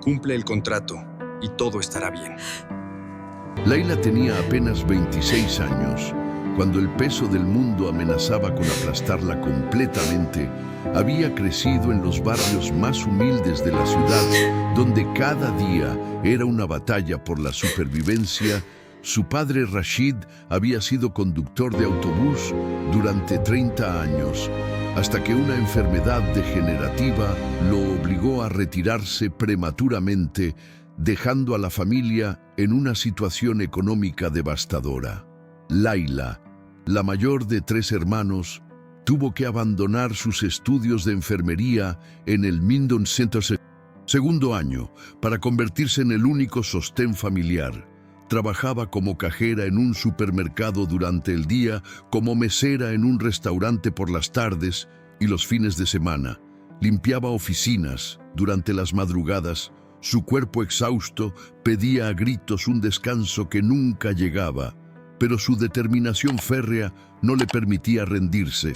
Cumple el contrato y todo estará bien. Laila tenía apenas 26 años. Cuando el peso del mundo amenazaba con aplastarla completamente, había crecido en los barrios más humildes de la ciudad, donde cada día era una batalla por la supervivencia. Su padre Rashid había sido conductor de autobús durante 30 años, hasta que una enfermedad degenerativa lo obligó a retirarse prematuramente, dejando a la familia en una situación económica devastadora. Laila, la mayor de 3 hermanos, tuvo que abandonar sus estudios de enfermería en el 1902 año para convertirse en el único sostén familiar. Trabajaba como cajera en un supermercado durante el día, como mesera en un restaurante por las tardes y los fines de semana. Limpiaba oficinas durante las madrugadas. Su cuerpo exhausto pedía a gritos un descanso que nunca llegaba, pero su determinación férrea no le permitía rendirse.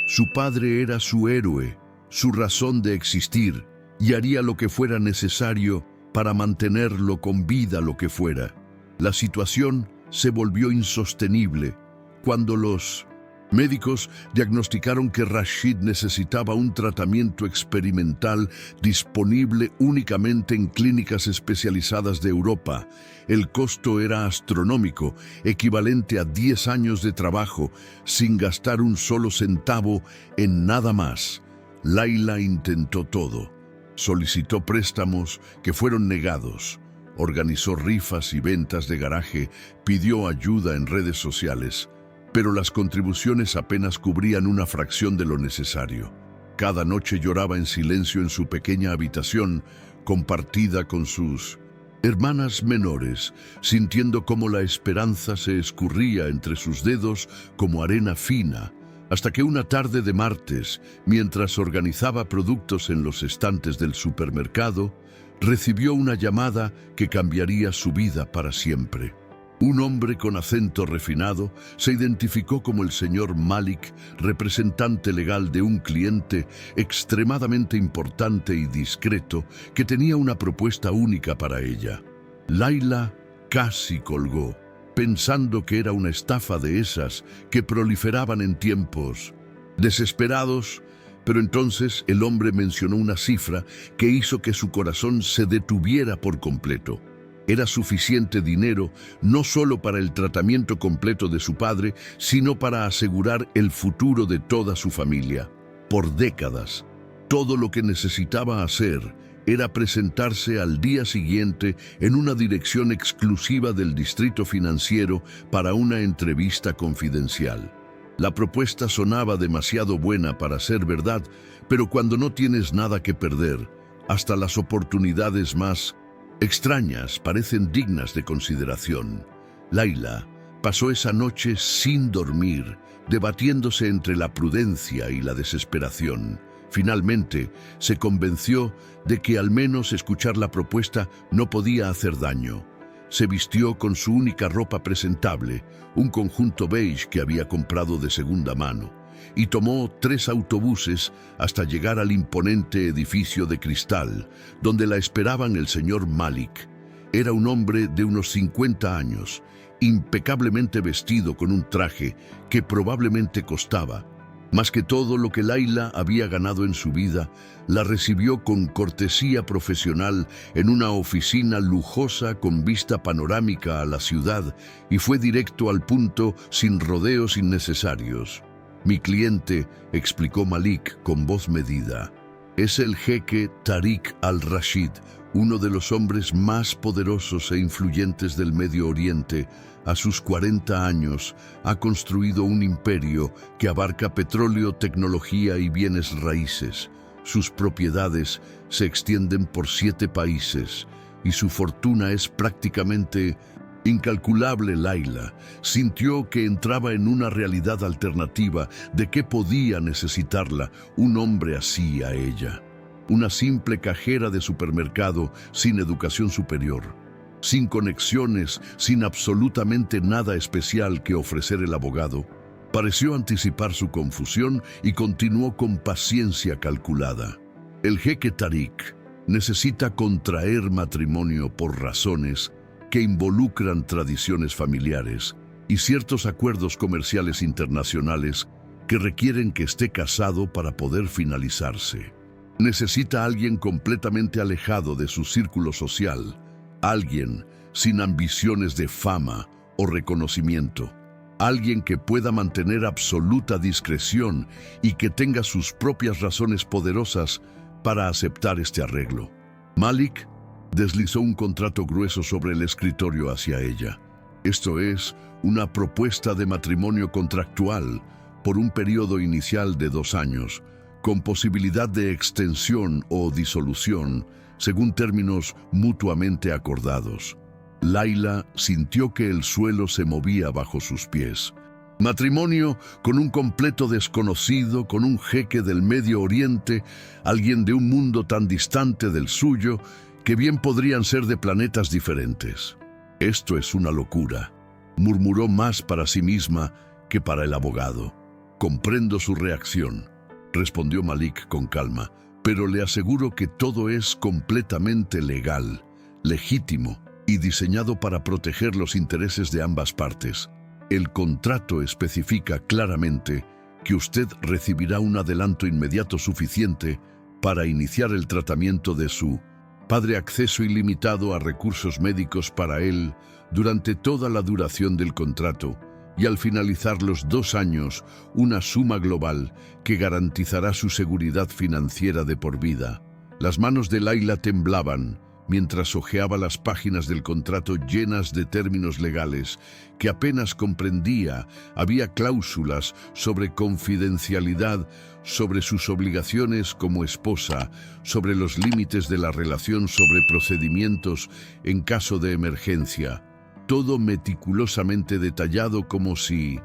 Su padre era su héroe, su razón de existir, y haría lo que fuera necesario para mantenerlo con vida lo que fuera. La situación se volvió insostenible cuando los médicos diagnosticaron que Rashid necesitaba un tratamiento experimental disponible únicamente en clínicas especializadas de Europa. El costo era astronómico, equivalente a 10 años de trabajo, sin gastar un solo centavo en nada más. Laila intentó todo. Solicitó préstamos que fueron negados. Organizó rifas y ventas de garaje, pidió ayuda en redes sociales, pero las contribuciones apenas cubrían una fracción de lo necesario. Cada noche lloraba en silencio en su pequeña habitación, compartida con sus hermanas menores, sintiendo cómo la esperanza se escurría entre sus dedos como arena fina, hasta que una tarde de martes, mientras organizaba productos en los estantes del supermercado, recibió una llamada que cambiaría su vida para siempre. Un hombre con acento refinado se identificó como el señor Malik, representante legal de un cliente extremadamente importante y discreto que tenía una propuesta única para ella. Laila casi colgó, pensando que era una estafa de esas que proliferaban en tiempos desesperados, pero entonces el hombre mencionó una cifra que hizo que su corazón se detuviera por completo. Era suficiente dinero no solo para el tratamiento completo de su padre, sino para asegurar el futuro de toda su familia. Por décadas, todo lo que necesitaba hacer era presentarse al día siguiente en una dirección exclusiva del distrito financiero para una entrevista confidencial. La propuesta sonaba demasiado buena para ser verdad, pero cuando no tienes nada que perder, hasta las oportunidades más extrañas parecen dignas de consideración. Laila pasó esa noche sin dormir, debatiéndose entre la prudencia y la desesperación. Finalmente, se convenció de que al menos escuchar la propuesta no podía hacer daño. Se vistió con su única ropa presentable, un conjunto beige que había comprado de segunda mano, y tomó 3 autobuses hasta llegar al imponente edificio de cristal, donde la esperaban el señor Malik. Era un hombre de unos 50 años, impecablemente vestido con un traje que probablemente costaba más que todo lo que Laila había ganado en su vida. La recibió con cortesía profesional en una oficina lujosa con vista panorámica a la ciudad y fue directo al punto sin rodeos innecesarios. «Mi cliente», explicó Malik con voz medida, «es el jeque Tariq al-Rashid, uno de los hombres más poderosos e influyentes del Medio Oriente. A sus 40 años ha construido un imperio que abarca petróleo, tecnología y bienes raíces. Sus propiedades se extienden por 7 países y su fortuna es prácticamente incalculable». Laila sintió que entraba en una realidad alternativa. ¿De qué podía necesitarla un hombre así a ella? Una simple cajera de supermercado sin educación superior, sin conexiones, sin absolutamente nada especial que ofrecer el abogado. Pareció anticipar su confusión y continuó con paciencia calculada. El jeque Tariq necesita contraer matrimonio por razones que involucran tradiciones familiares y ciertos acuerdos comerciales internacionales que requieren que esté casado para poder finalizarse. Necesita a alguien completamente alejado de su círculo social, alguien sin ambiciones de fama o reconocimiento, alguien que pueda mantener absoluta discreción y que tenga sus propias razones poderosas para aceptar este arreglo. Malik deslizó un contrato grueso sobre el escritorio hacia ella. Esto es, una propuesta de matrimonio contractual por un periodo inicial de 2 años, con posibilidad de extensión o disolución, según términos mutuamente acordados. Layla sintió que el suelo se movía bajo sus pies. Matrimonio con un completo desconocido, con un jeque del Medio Oriente, alguien de un mundo tan distante del suyo, que bien podrían ser de planetas diferentes. Esto es una locura, murmuró más para sí misma que para el abogado. Comprendo su reacción, respondió Malik con calma, pero le aseguro que todo es completamente legal, legítimo y diseñado para proteger los intereses de ambas partes. El contrato especifica claramente que usted recibirá un adelanto inmediato suficiente para iniciar el tratamiento de su padre, acceso ilimitado a recursos médicos para él durante toda la duración del contrato, y al finalizar los 2 años, una suma global que garantizará su seguridad financiera de por vida. Las manos de Layla temblaban mientras hojeaba las páginas del contrato llenas de términos legales que apenas comprendía. Había cláusulas sobre confidencialidad, sobre sus obligaciones como esposa, sobre los límites de la relación, sobre procedimientos en caso de emergencia. Todo meticulosamente detallado, como si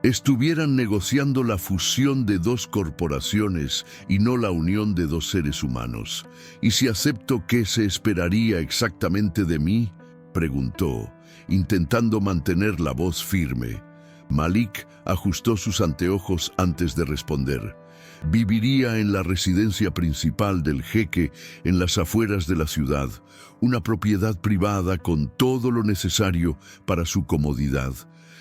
estuvieran negociando la fusión de 2 corporaciones y no la unión de 2 seres humanos. ¿Y si acepto, qué se esperaría exactamente de mí?, preguntó, intentando mantener la voz firme. Malik ajustó sus anteojos antes de responder. Viviría en la residencia principal del jeque en las afueras de la ciudad, una propiedad privada con todo lo necesario para su comodidad.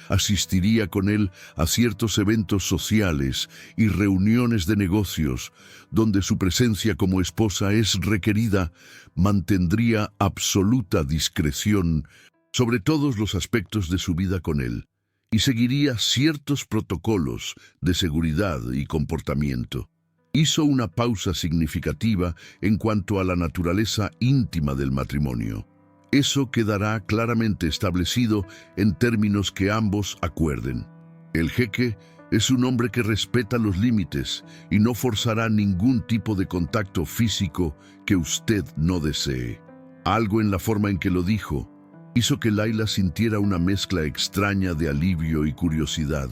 Asistiría con él a ciertos eventos sociales y reuniones de negocios, donde su presencia como esposa es requerida. Mantendría absoluta discreción sobre todos los aspectos de su vida con él, y seguiría ciertos protocolos de seguridad y comportamiento. Hizo una pausa significativa en cuanto a la naturaleza íntima del matrimonio. Eso quedará claramente establecido en términos que ambos acuerden. El jeque es un hombre que respeta los límites y no forzará ningún tipo de contacto físico que usted no desee. Algo en la forma en que lo dijo hizo que Layla sintiera una mezcla extraña de alivio y curiosidad.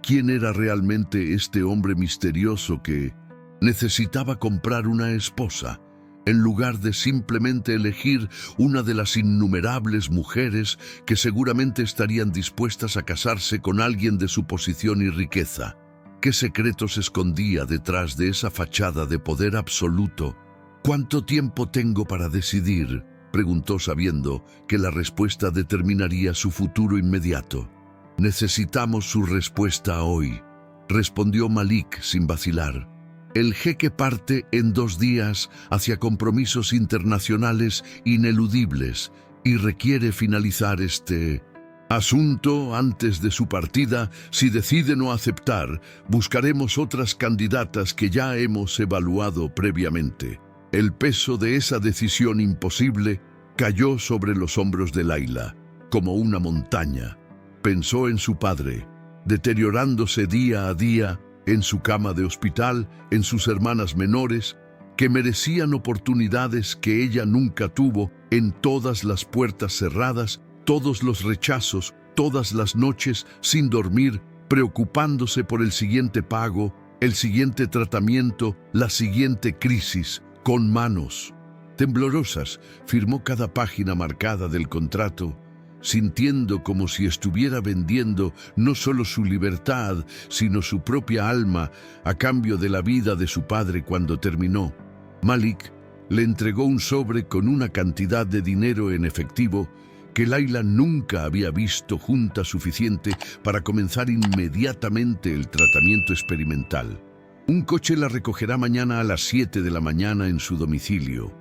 ¿Quién era realmente este hombre misterioso que necesitaba comprar una esposa, en lugar de simplemente elegir una de las innumerables mujeres que seguramente estarían dispuestas a casarse con alguien de su posición y riqueza? ¿Qué secretos escondía detrás de esa fachada de poder absoluto? ¿Cuánto tiempo tengo para decidir?, preguntó, sabiendo que la respuesta determinaría su futuro inmediato. Necesitamos su respuesta hoy, respondió Malik sin vacilar. El jeque parte en 2 días hacia compromisos internacionales ineludibles y requiere finalizar este asunto antes de su partida. Si decide no aceptar, buscaremos otras candidatas que ya hemos evaluado previamente. El peso de esa decisión imposible cayó sobre los hombros de Layla, como una montaña. Pensó en su padre, deteriorándose día a día, en su cama de hospital, en sus hermanas menores, que merecían oportunidades que ella nunca tuvo, en todas las puertas cerradas, todos los rechazos, todas las noches sin dormir, preocupándose por el siguiente pago, el siguiente tratamiento, la siguiente crisis. Con manos temblorosas firmó cada página marcada del contrato, sintiendo como si estuviera vendiendo no solo su libertad, sino su propia alma a cambio de la vida de su padre cuando terminó. Malik le entregó un sobre con una cantidad de dinero en efectivo que Layla nunca había visto junta suficiente para comenzar inmediatamente el tratamiento experimental. «Un coche la recogerá mañana a las 7 de la mañana en su domicilio»,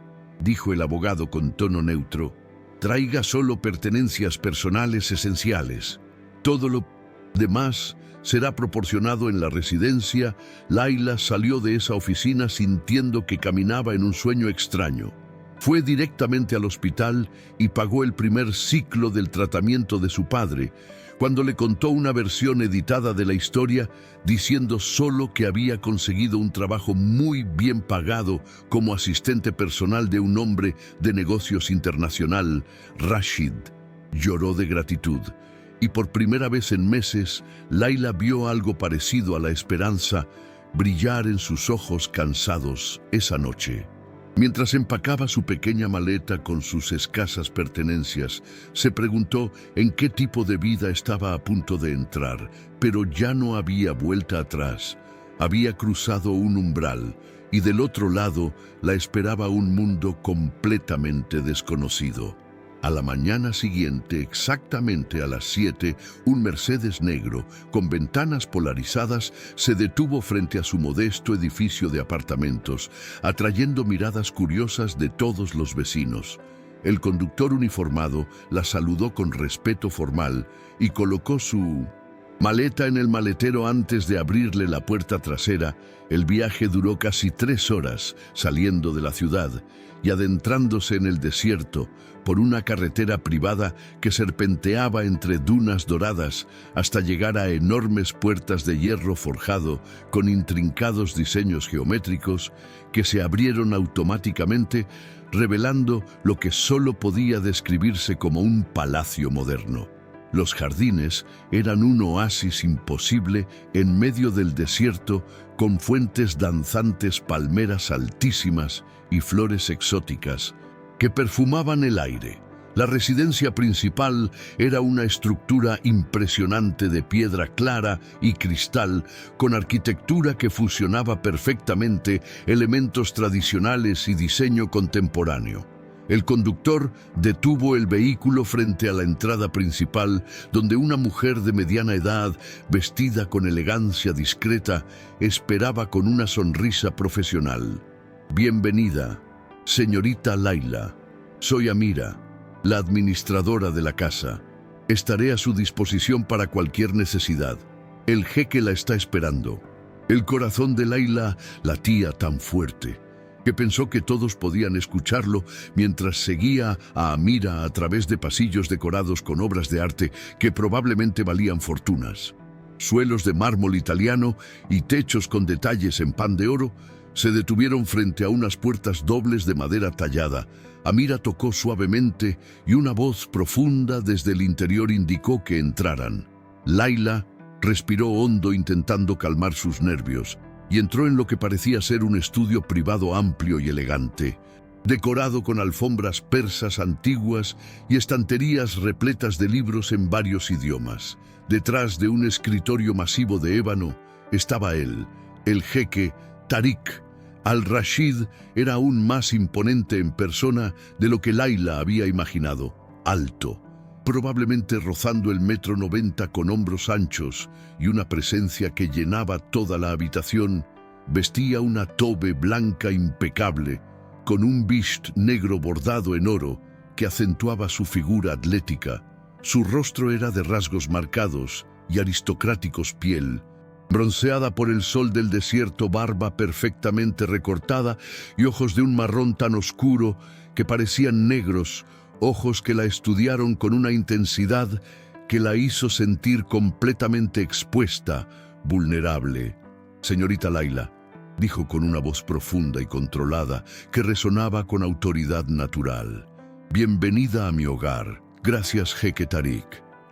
dijo el abogado con tono neutro. «Traiga solo pertenencias personales esenciales. Todo lo demás será proporcionado en la residencia». Layla salió de esa oficina sintiendo que caminaba en un sueño extraño. Fue directamente al hospital y pagó el primer ciclo del tratamiento de su padre, cuando le contó una versión editada de la historia, diciendo solo que había conseguido un trabajo muy bien pagado como asistente personal de un hombre de negocios internacional, Rashid. Lloró de gratitud, y por primera vez en meses, Layla vio algo parecido a la esperanza brillar en sus ojos cansados esa noche. Mientras empacaba su pequeña maleta con sus escasas pertenencias, se preguntó en qué tipo de vida estaba a punto de entrar, pero ya no había vuelta atrás. Había cruzado un umbral y del otro lado la esperaba un mundo completamente desconocido. A la mañana siguiente, exactamente a las 7, un Mercedes negro, con ventanas polarizadas, se detuvo frente a su modesto edificio de apartamentos, atrayendo miradas curiosas de todos los vecinos. El conductor uniformado la saludó con respeto formal y colocó su maleta en el maletero antes de abrirle la puerta trasera. El viaje duró casi 3 horas, saliendo de la ciudad y adentrándose en el desierto por una carretera privada que serpenteaba entre dunas doradas hasta llegar a enormes puertas de hierro forjado con intrincados diseños geométricos que se abrieron automáticamente, revelando lo que solo podía describirse como un palacio moderno. Los jardines eran un oasis imposible en medio del desierto, con fuentes danzantes, palmeras altísimas y flores exóticas que perfumaban el aire. La residencia principal era una estructura impresionante de piedra clara y cristal, con arquitectura que fusionaba perfectamente elementos tradicionales y diseño contemporáneo. El conductor detuvo el vehículo frente a la entrada principal, donde una mujer de mediana edad, vestida con elegancia discreta, esperaba con una sonrisa profesional. «Bienvenida, señorita Layla. Soy Amira, la administradora de la casa. Estaré a su disposición para cualquier necesidad. El jeque la está esperando». El corazón de Layla latía tan fuerte que pensó que todos podían escucharlo mientras seguía a Amira a través de pasillos decorados con obras de arte que probablemente valían fortunas. Suelos de mármol italiano y techos con detalles en pan de oro se detuvieron frente a unas puertas dobles de madera tallada. Amira tocó suavemente y una voz profunda desde el interior indicó que entraran. Layla respiró hondo intentando calmar sus nervios y entró en lo que parecía ser un estudio privado amplio y elegante, decorado con alfombras persas antiguas y estanterías repletas de libros en varios idiomas. Detrás de un escritorio masivo de ébano estaba él, el jeque Tariq. Al-Rashid era aún más imponente en persona de lo que Layla había imaginado. Alto, probablemente rozando el 1,90 m, con hombros anchos y una presencia que llenaba toda la habitación. Vestía una tobe blanca impecable, con un bisht negro bordado en oro que acentuaba su figura atlética. Su rostro era de rasgos marcados y aristocráticos piel, bronceada por el sol del desierto, barba perfectamente recortada y ojos de un marrón tan oscuro que parecían negros, ojos que la estudiaron con una intensidad que la hizo sentir completamente expuesta, vulnerable. «Señorita Layla», dijo con una voz profunda y controlada que resonaba con autoridad natural. «Bienvenida a mi hogar». «Gracias, jeque Tariq»,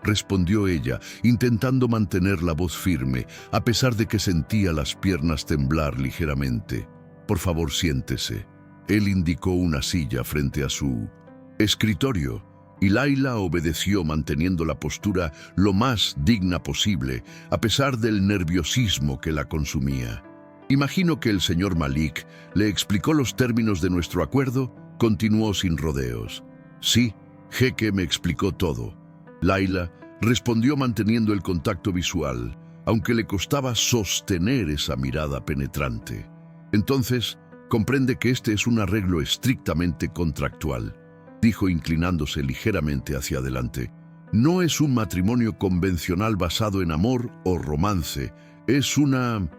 respondió ella, intentando mantener la voz firme, a pesar de que sentía las piernas temblar ligeramente. «Por favor, siéntese». Él indicó una silla frente a su escritorio y Laila obedeció manteniendo la postura lo más digna posible, a pesar del nerviosismo que la consumía. Imagino que el señor Malik le explicó los términos de nuestro acuerdo. Continuó sin rodeos. Sí, Jeque me explicó todo. Laila respondió manteniendo el contacto visual, aunque le costaba sostener esa mirada penetrante. Entonces, comprende que este es un arreglo estrictamente contractual, dijo inclinándose ligeramente hacia adelante. No es un matrimonio convencional basado en amor o romance, es una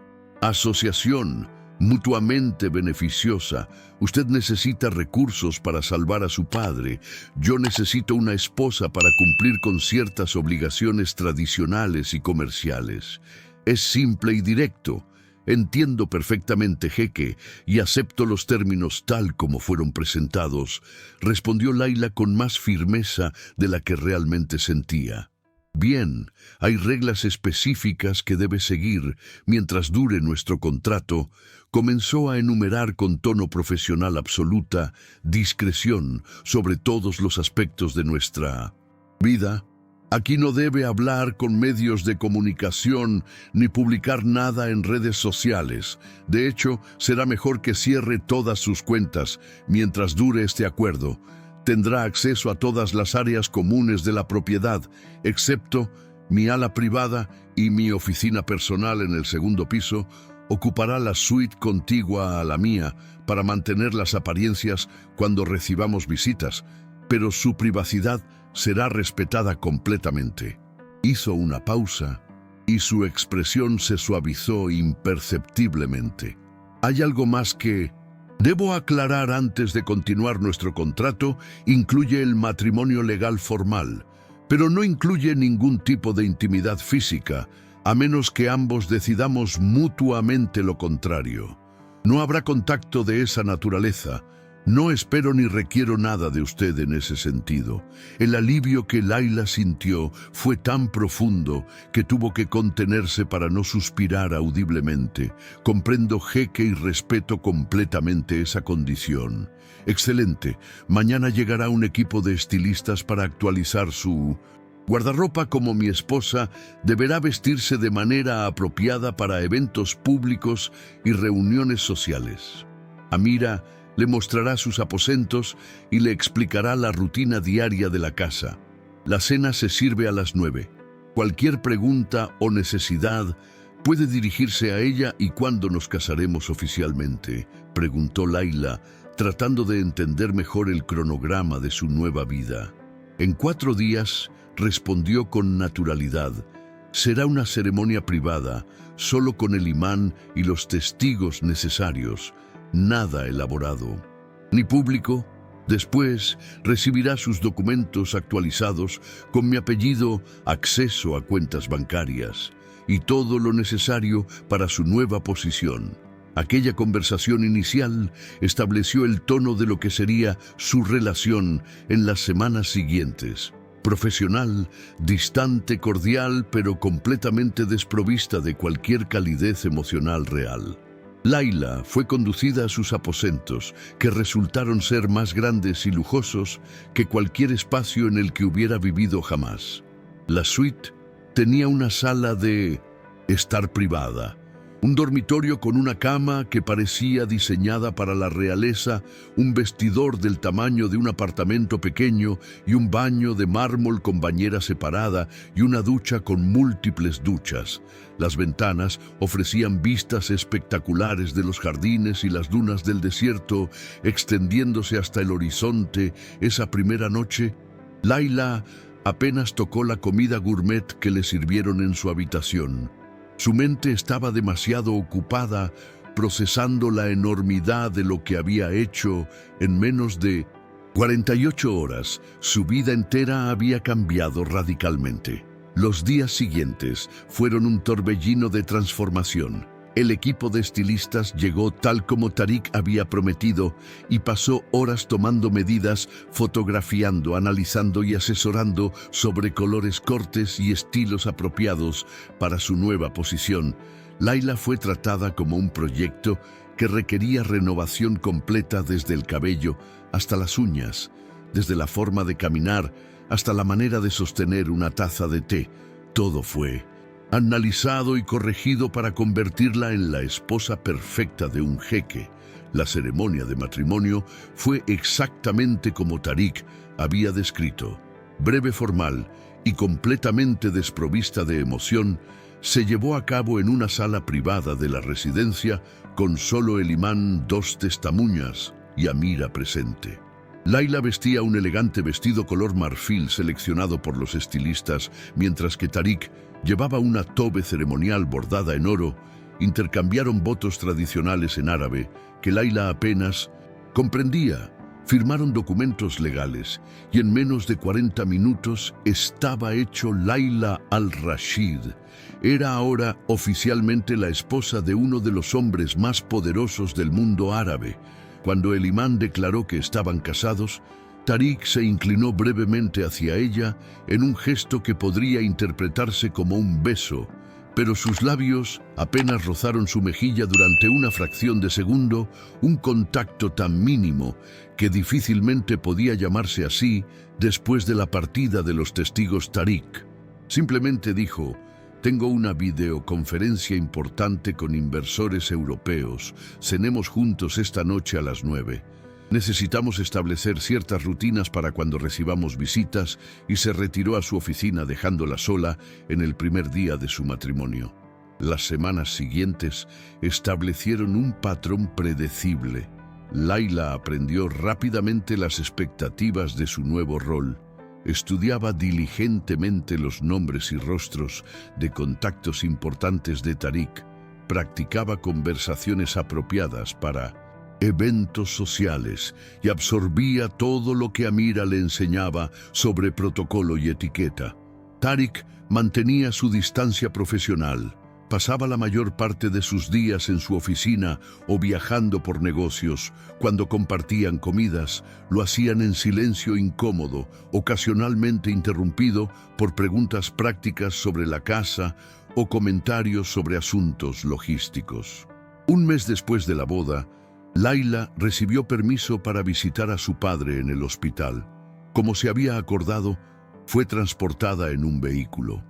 asociación mutuamente beneficiosa. Usted necesita recursos para salvar a su padre. Yo necesito una esposa para cumplir con ciertas obligaciones tradicionales y comerciales. Es simple y directo. Entiendo perfectamente, Jeque, y acepto los términos tal como fueron presentados, respondió Laila con más firmeza de la que realmente sentía. Bien, hay reglas específicas que debe seguir mientras dure nuestro contrato. Comenzó a enumerar con tono profesional absoluta discreción sobre todos los aspectos de nuestra vida. Aquí no debe hablar con medios de comunicación ni publicar nada en redes sociales. De hecho, será mejor que cierre todas sus cuentas mientras dure este acuerdo. Tendrá acceso a todas las áreas comunes de la propiedad, excepto mi ala privada y mi oficina personal en el segundo piso. Ocupará la suite contigua a la mía para mantener las apariencias cuando recibamos visitas, pero su privacidad será respetada completamente. Hizo una pausa y su expresión se suavizó imperceptiblemente. Hay algo más que debo aclarar antes de continuar. Nuestro contrato incluye el matrimonio legal formal, pero no incluye ningún tipo de intimidad física, a menos que ambos decidamos mutuamente lo contrario. No habrá contacto de esa naturaleza. No espero ni requiero nada de usted en ese sentido. El alivio que Laila sintió fue tan profundo que tuvo que contenerse para no suspirar audiblemente. Comprendo, Jeque, y respeto completamente esa condición. Excelente. Mañana llegará un equipo de estilistas para actualizar su guardarropa. Como mi esposa, deberá vestirse de manera apropiada para eventos públicos y reuniones sociales. Amira le mostrará sus aposentos y le explicará la rutina diaria de la casa. La cena se sirve a las 9. Cualquier pregunta o necesidad puede dirigirse a ella. ¿Y cuándo nos casaremos oficialmente?, preguntó Laila, tratando de entender mejor el cronograma de su nueva vida. En 4 días, respondió con naturalidad. Será una ceremonia privada, solo con el imán y los testigos necesarios. Nada elaborado, ni público. Después recibirá sus documentos actualizados con mi apellido, acceso a cuentas bancarias y todo lo necesario para su nueva posición. Aquella conversación inicial estableció el tono de lo que sería su relación en las semanas siguientes. Profesional, distante, cordial, pero completamente desprovista de cualquier calidez emocional real. Laila fue conducida a sus aposentos, que resultaron ser más grandes y lujosos que cualquier espacio en el que hubiera vivido jamás. La suite tenía una sala de estar privada, un dormitorio con una cama que parecía diseñada para la realeza, un vestidor del tamaño de un apartamento pequeño y un baño de mármol con bañera separada y una ducha con múltiples duchas. Las ventanas ofrecían vistas espectaculares de los jardines y las dunas del desierto, extendiéndose hasta el horizonte. Esa primera noche, Laila apenas tocó la comida gourmet que le sirvieron en su habitación. Su mente estaba demasiado ocupada procesando la enormidad de lo que había hecho en menos de 48 horas. Su vida entera había cambiado radicalmente. Los días siguientes fueron un torbellino de transformación. El equipo de estilistas llegó tal como Tariq había prometido y pasó horas tomando medidas, fotografiando, analizando y asesorando sobre colores, cortes y estilos apropiados para su nueva posición. Laila fue tratada como un proyecto que requería renovación completa desde el cabello hasta las uñas. desde la forma de caminar hasta la manera de sostener una taza de té. Todo fue analizado y corregido para convertirla en la esposa perfecta de un jeque. La ceremonia de matrimonio fue exactamente como Tariq había descrito. Breve, formal y completamente desprovista de emoción, se llevó a cabo en una sala privada de la residencia con solo el imán, dos testamuñas y Amira presente. Layla vestía un elegante vestido color marfil seleccionado por los estilistas, mientras que Tariq llevaba una tobe ceremonial bordada en oro. Intercambiaron votos tradicionales en árabe que Layla apenas comprendía. Firmaron documentos legales y en menos de 40 minutos estaba hecho. Layla al-Rashid era ahora oficialmente la esposa de uno de los hombres más poderosos del mundo árabe. Cuando el imán declaró que estaban casados, Tariq se inclinó brevemente hacia ella en un gesto que podría interpretarse como un beso, pero sus labios apenas rozaron su mejilla durante una fracción de segundo, un contacto tan mínimo que difícilmente podía llamarse así después de la partida de los testigos. Tariq simplemente dijo: «Tengo una videoconferencia importante con inversores europeos. Cenemos juntos esta noche a las 9. Necesitamos establecer ciertas rutinas para cuando recibamos visitas», y se retiró a su oficina dejándola sola en el primer día de su matrimonio. Las semanas siguientes establecieron un patrón predecible. Layla aprendió rápidamente las expectativas de su nuevo rol. Estudiaba diligentemente los nombres y rostros de contactos importantes de Tariq. Practicaba conversaciones apropiadas para eventos sociales y absorbía todo lo que Amira le enseñaba sobre protocolo y etiqueta. Tariq mantenía su distancia profesional. Pasaba la mayor parte de sus días en su oficina o viajando por negocios. Cuando compartían comidas, lo hacían en silencio incómodo, ocasionalmente interrumpido por preguntas prácticas sobre la casa o comentarios sobre asuntos logísticos. Un mes después de la boda, Layla recibió permiso para visitar a su padre en el hospital. Como se había acordado, fue transportada en un vehículo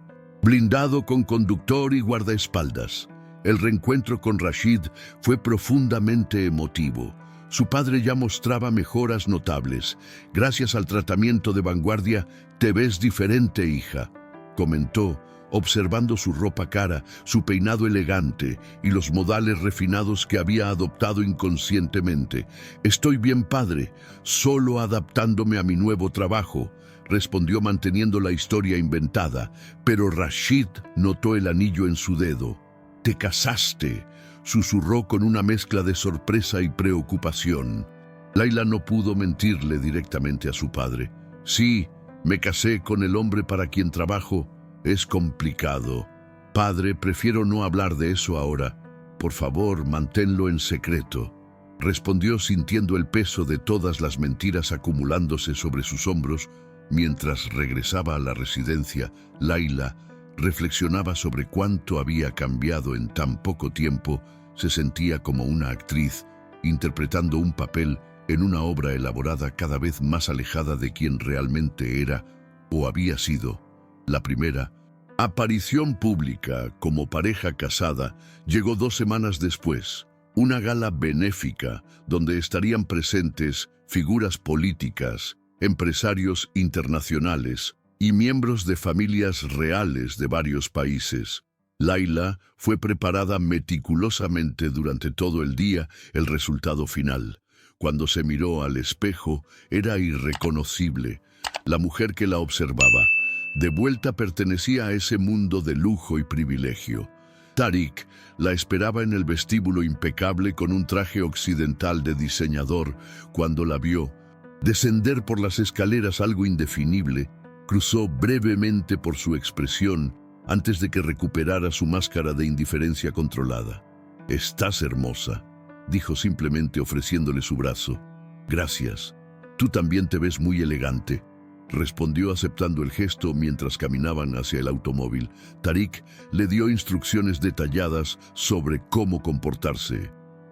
blindado con conductor y guardaespaldas. El reencuentro con Rashid fue profundamente emotivo. Su padre ya mostraba mejoras notables. «Gracias al tratamiento de vanguardia, te ves diferente, hija», comentó, observando su ropa cara, su peinado elegante y los modales refinados que había adoptado inconscientemente. «Estoy bien, padre, solo adaptándome a mi nuevo trabajo», respondió manteniendo la historia inventada, pero Rashid notó el anillo en su dedo. «Te casaste», susurró con una mezcla de sorpresa y preocupación. Layla no pudo mentirle directamente a su padre. «Sí, me casé con el hombre para quien trabajo. Es complicado. Padre, prefiero no hablar de eso ahora. Por favor, manténlo en secreto», respondió sintiendo el peso de todas las mentiras acumulándose sobre sus hombros. Mientras regresaba a la residencia, Layla reflexionaba sobre cuánto había cambiado en tan poco tiempo. Se sentía como una actriz, interpretando un papel en una obra elaborada cada vez más alejada de quien realmente era o había sido. La primera aparición pública como pareja casada llegó 2 semanas después. Una gala benéfica donde estarían presentes figuras políticas, empresarios internacionales y miembros de familias reales de varios países. Layla fue preparada meticulosamente durante todo el día. El resultado final, cuando se miró al espejo, era irreconocible. La mujer que la observaba, de vuelta, pertenecía a ese mundo de lujo y privilegio. Tariq la esperaba en el vestíbulo impecable con un traje occidental de diseñador. Cuando la vio descender por las escaleras, algo indefinible cruzó brevemente por su expresión antes de que recuperara su máscara de indiferencia controlada. «Estás hermosa», dijo simplemente ofreciéndole su brazo. «Gracias. Tú también te ves muy elegante», respondió aceptando el gesto mientras caminaban hacia el automóvil. Tariq le dio instrucciones detalladas sobre cómo comportarse.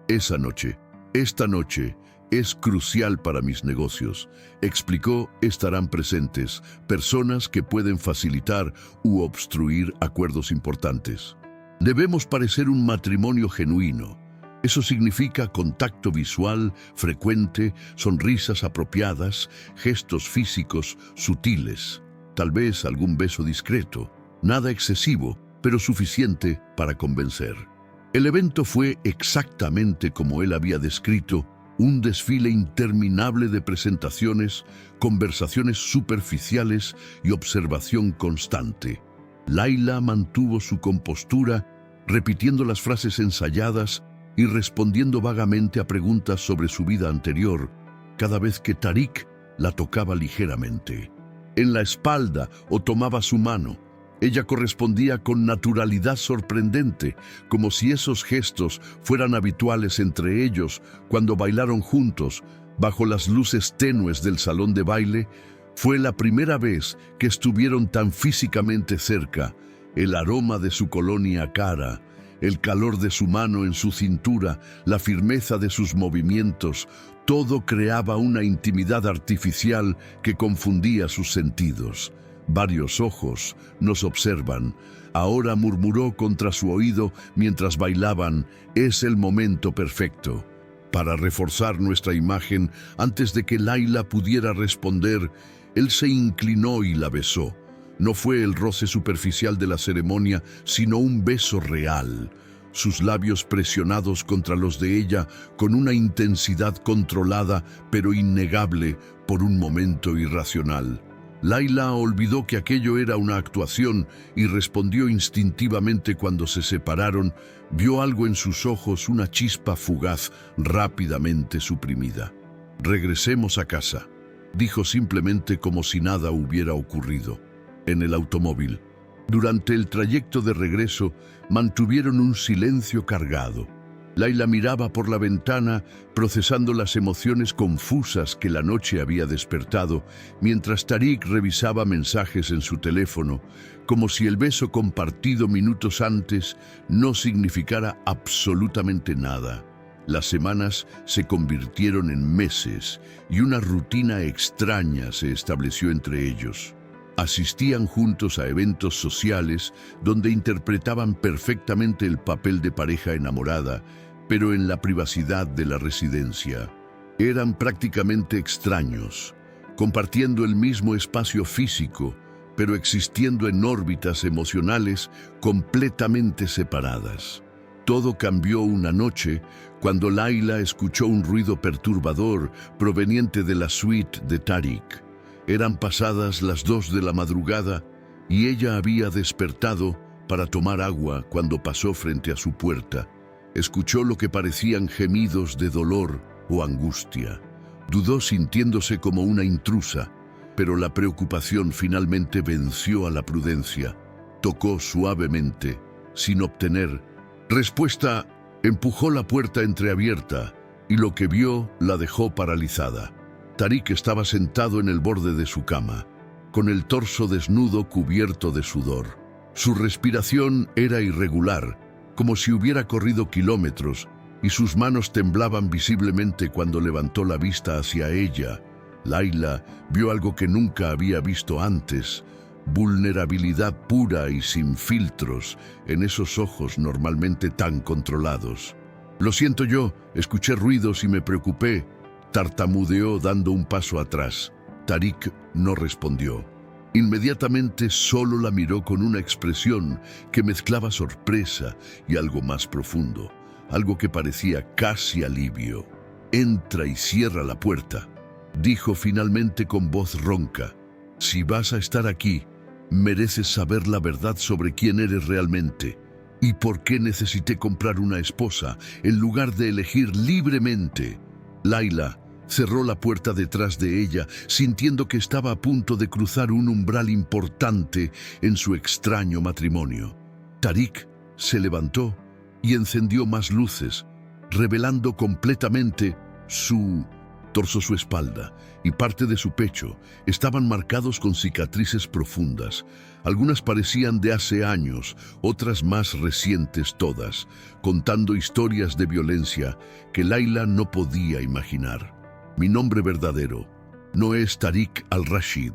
Esta noche, es crucial para mis negocios. Explicó, estarán presentes personas que pueden facilitar u obstruir acuerdos importantes. Debemos parecer un matrimonio genuino. Eso significa contacto visual frecuente, sonrisas apropiadas, gestos físicos sutiles, tal vez algún beso discreto, nada excesivo, pero suficiente para convencer. El evento fue exactamente como él había descrito, un desfile interminable de presentaciones, conversaciones superficiales y observación constante. Layla mantuvo su compostura, repitiendo las frases ensayadas y respondiendo vagamente a preguntas sobre su vida anterior, cada vez que Tariq la tocaba ligeramente, en la espalda o tomaba su mano. Ella correspondía con naturalidad sorprendente, como si esos gestos fueran habituales entre ellos cuando bailaron juntos bajo las luces tenues del salón de baile. Fue la primera vez que estuvieron tan físicamente cerca. El aroma de su colonia cara, el calor de su mano en su cintura, la firmeza de sus movimientos, todo creaba una intimidad artificial que confundía sus sentidos. Varios ojos nos observan. Ahora murmuró contra su oído mientras bailaban, es el momento perfecto. Para reforzar nuestra imagen, antes de que Layla pudiera responder, él se inclinó y la besó. No fue el roce superficial de la ceremonia, sino un beso real. Sus labios presionados contra los de ella con una intensidad controlada, pero innegable por un momento irracional. Layla olvidó que aquello era una actuación y respondió instintivamente cuando se separaron. Vio algo en sus ojos, una chispa fugaz, rápidamente suprimida. «Regresemos a casa», dijo simplemente como si nada hubiera ocurrido. En el automóvil, durante el trayecto de regreso, mantuvieron un silencio cargado. Layla miraba por la ventana, procesando las emociones confusas que la noche había despertado, mientras Tariq revisaba mensajes en su teléfono, como si el beso compartido minutos antes no significara absolutamente nada. Las semanas se convirtieron en meses y una rutina extraña se estableció entre ellos. Asistían juntos a eventos sociales donde interpretaban perfectamente el papel de pareja enamorada, pero en la privacidad de la residencia. Eran prácticamente extraños, compartiendo el mismo espacio físico, pero existiendo en órbitas emocionales completamente separadas. Todo cambió una noche cuando Layla escuchó un ruido perturbador proveniente de la suite de Tariq. Eran pasadas las 2 de la madrugada y ella había despertado para tomar agua cuando pasó frente a su puerta. Escuchó lo que parecían gemidos de dolor o angustia. Dudó sintiéndose como una intrusa, pero la preocupación finalmente venció a la prudencia. Tocó suavemente, sin obtener respuesta. Empujó la puerta entreabierta y lo que vio la dejó paralizada. Tariq estaba sentado en el borde de su cama, con el torso desnudo cubierto de sudor. Su respiración era irregular, como si hubiera corrido kilómetros, y sus manos temblaban visiblemente cuando levantó la vista hacia ella. Layla vio algo que nunca había visto antes: vulnerabilidad pura y sin filtros en esos ojos normalmente tan controlados. «Lo siento yo, escuché ruidos y me preocupé», tartamudeó dando un paso atrás. Tariq no respondió. Inmediatamente solo la miró con una expresión que mezclaba sorpresa y algo más profundo, algo que parecía casi alivio. «Entra y cierra la puerta», dijo finalmente con voz ronca. «Si vas a estar aquí, mereces saber la verdad sobre quién eres realmente y por qué necesité comprar una esposa en lugar de elegir libremente». Layla cerró la puerta detrás de ella, sintiendo que estaba a punto de cruzar un umbral importante en su extraño matrimonio. Tariq se levantó y encendió más luces, revelando completamente su torso. Su espalda y parte de su pecho estaban marcados con cicatrices profundas. Algunas parecían de hace años, otras más recientes, todas contando historias de violencia que Layla no podía imaginar. Mi nombre verdadero no es Tariq al-Rashid.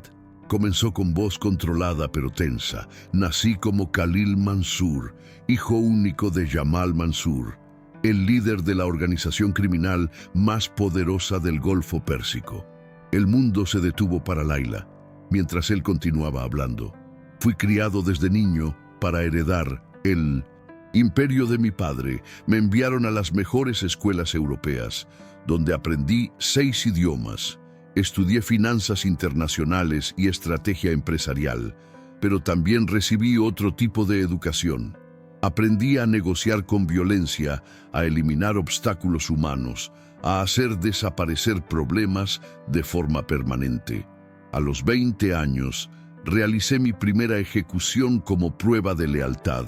Comenzó con voz controlada pero tensa. Nací como Khalil Mansur, hijo único de Jamal Mansur, el líder de la organización criminal más poderosa del Golfo Pérsico. El mundo se detuvo para Layla, mientras él continuaba hablando. Fui criado desde niño para heredar el imperio de mi padre. Me enviaron a las mejores escuelas europeas, donde aprendí 6 idiomas. Estudié finanzas internacionales y estrategia empresarial, pero también recibí otro tipo de educación. Aprendí a negociar con violencia, a eliminar obstáculos humanos, a hacer desaparecer problemas de forma permanente. A los 20 años, realicé mi primera ejecución como prueba de lealtad.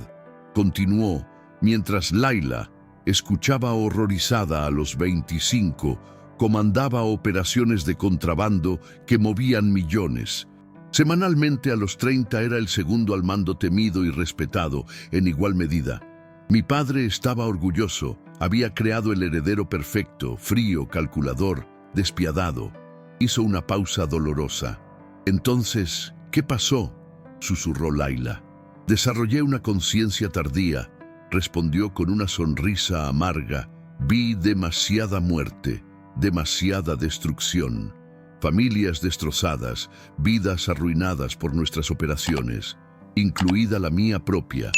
Continuó, mientras Layla escuchaba horrorizada. A los 25, comandaba operaciones de contrabando que movían millones. Semanalmente a los 30 era el segundo al mando, temido y respetado en igual medida. Mi padre estaba orgulloso. Había creado el heredero perfecto, frío, calculador, despiadado. Hizo una pausa dolorosa. Entonces, ¿qué pasó?, susurró Layla. Desarrollé una conciencia tardía, respondió con una sonrisa amarga. Vi demasiada muerte, demasiada destrucción. Familias destrozadas, vidas arruinadas por nuestras operaciones, incluida la mía propia.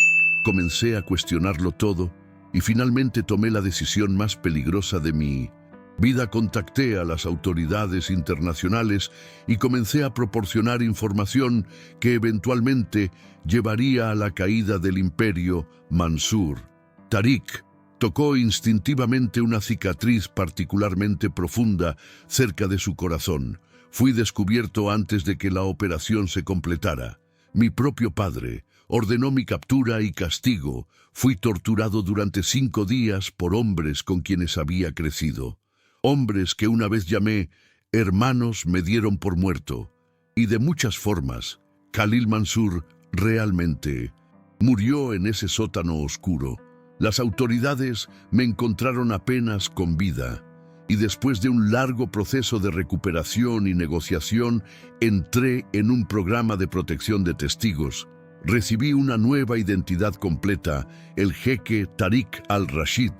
Comencé a cuestionarlo todo y finalmente tomé la decisión más peligrosa de mi vida. Contacté a las autoridades internacionales y comencé a proporcionar información que eventualmente llevaría a la caída del imperio Mansur. Tariq tocó instintivamente una cicatriz particularmente profunda cerca de su corazón. Fui descubierto antes de que la operación se completara. Mi propio padre ordenó mi captura y castigo. Fui torturado durante 5 días por hombres con quienes había crecido. Hombres que una vez llamé hermanos me dieron por muerto. Y de muchas formas, Khalil Mansur realmente murió en ese sótano oscuro. Las autoridades me encontraron apenas con vida, y después de un largo proceso de recuperación y negociación, entré en un programa de protección de testigos. Recibí una nueva identidad completa, el jeque Tariq al-Rashid,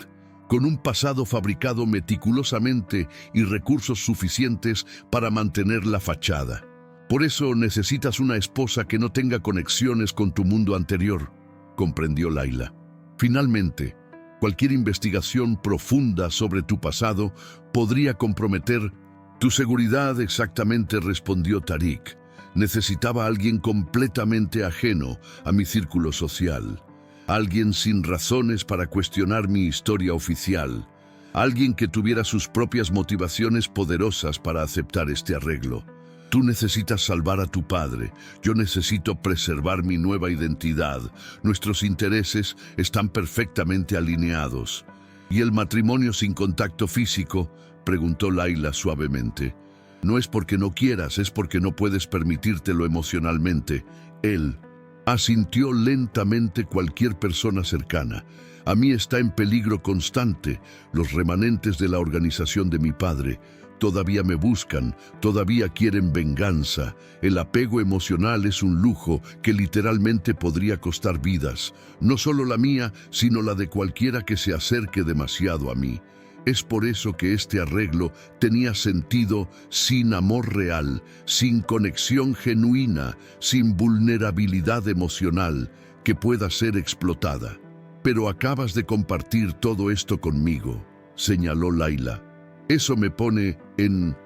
con un pasado fabricado meticulosamente y recursos suficientes para mantener la fachada. Por eso necesitas una esposa que no tenga conexiones con tu mundo anterior, comprendió Layla. Finalmente, cualquier investigación profunda sobre tu pasado podría comprometer tu seguridad. Exactamente, respondió Tariq. Necesitaba a alguien completamente ajeno a mi círculo social. Alguien sin razones para cuestionar mi historia oficial. Alguien que tuviera sus propias motivaciones poderosas para aceptar este arreglo. Tú necesitas salvar a tu padre. Yo necesito preservar mi nueva identidad. Nuestros intereses están perfectamente alineados. ¿Y el matrimonio sin contacto físico?, preguntó Layla suavemente. No es porque no quieras, es porque no puedes permitírtelo emocionalmente. Él asintió lentamente. Cualquier persona cercana a mí está en peligro constante. Los remanentes de la organización de mi padre todavía me buscan, todavía quieren venganza. El apego emocional es un lujo que literalmente podría costar vidas, no solo la mía, sino la de cualquiera que se acerque demasiado a mí. Es por eso que este arreglo tenía sentido. Sin amor real, sin conexión genuina, sin vulnerabilidad emocional que pueda ser explotada. Pero acabas de compartir todo esto conmigo, señaló Layla. Eso me pone en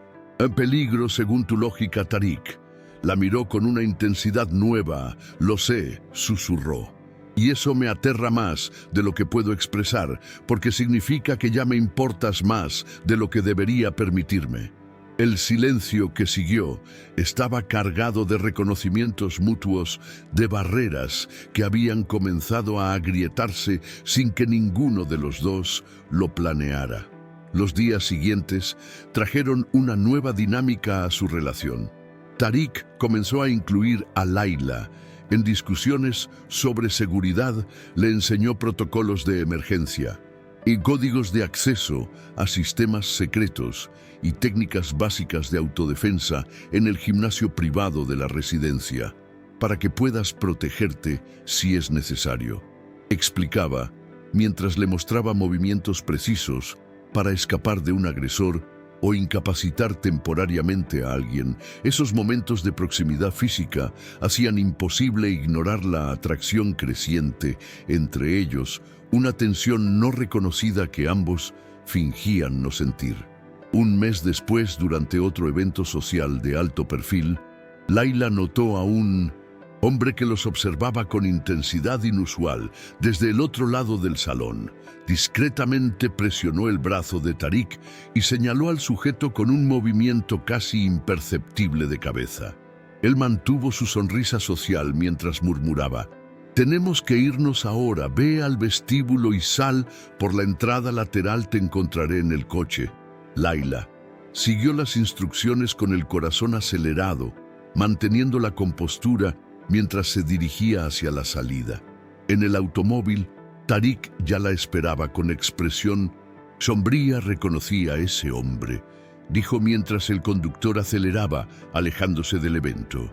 peligro según tu lógica, Tariq. La miró con una intensidad nueva. Lo sé, susurró. Y eso me aterra más de lo que puedo expresar, porque significa que ya me importas más de lo que debería permitirme. El silencio que siguió estaba cargado de reconocimientos mutuos, de barreras que habían comenzado a agrietarse sin que ninguno de los dos lo planeara. Los días siguientes trajeron una nueva dinámica a su relación. Tariq comenzó a incluir a Layla en discusiones sobre seguridad, le enseñó protocolos de emergencia, y códigos de acceso a sistemas secretos y técnicas básicas de autodefensa en el gimnasio privado de la residencia, para que puedas protegerte si es necesario, explicaba mientras le mostraba movimientos precisos para escapar de un agresor o incapacitar temporariamente a alguien. Esos momentos de proximidad física hacían imposible ignorar la atracción creciente entre ellos, una tensión no reconocida que ambos fingían no sentir. Un mes después, durante otro evento social de alto perfil, Layla notó a un hombre que los observaba con intensidad inusual desde el otro lado del salón. Discretamente presionó el brazo de Tariq y señaló al sujeto con un movimiento casi imperceptible de cabeza. Él mantuvo su sonrisa social mientras murmuraba: «Tenemos que irnos ahora, ve al vestíbulo y sal por la entrada lateral, te encontraré en el coche». Layla siguió las instrucciones con el corazón acelerado, manteniendo la compostura mientras se dirigía hacia la salida. En el automóvil, Tariq ya la esperaba con expresión sombría. «Reconocí a ese hombre», dijo mientras el conductor aceleraba, alejándose del evento.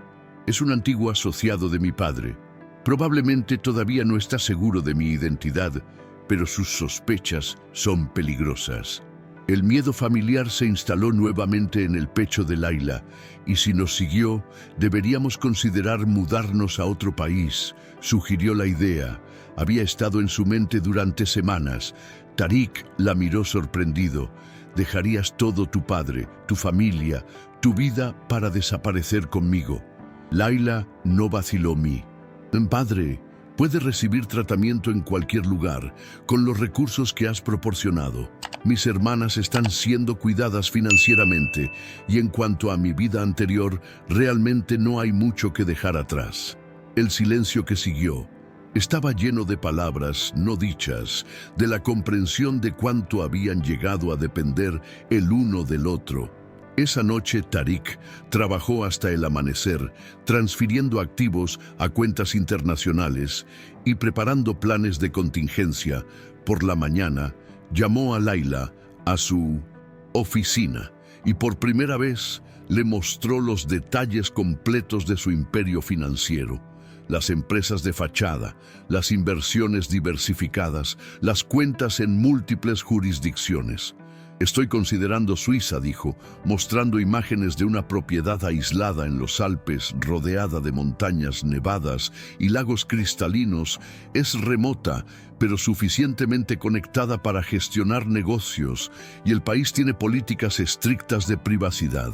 «Es un antiguo asociado de mi padre. Probablemente todavía no está seguro de mi identidad, pero sus sospechas son peligrosas». El miedo familiar se instaló nuevamente en el pecho de Layla, y si nos siguió, deberíamos considerar mudarnos a otro país, sugirió la idea. Había estado en su mente durante semanas. Tariq la miró sorprendido. «¿Dejarías todo, tu padre, tu familia, tu vida para desaparecer conmigo?» Layla no vaciló. «Padre, puede recibir tratamiento en cualquier lugar, con los recursos que has proporcionado. Mis hermanas están siendo cuidadas financieramente, y en cuanto a mi vida anterior, realmente no hay mucho que dejar atrás». El silencio que siguió estaba lleno de palabras no dichas, de la comprensión de cuánto habían llegado a depender el uno del otro. Esa noche Tariq trabajó hasta el amanecer, transfiriendo activos a cuentas internacionales y preparando planes de contingencia. Por la mañana, llamó a Layla a su oficina y por primera vez le mostró los detalles completos de su imperio financiero. Las empresas de fachada, las inversiones diversificadas, las cuentas en múltiples jurisdicciones. «Estoy considerando Suiza», dijo, mostrando imágenes de una propiedad aislada en los Alpes, rodeada de montañas nevadas y lagos cristalinos. Es remota, pero suficientemente conectada para gestionar negocios, y el país tiene políticas estrictas de privacidad.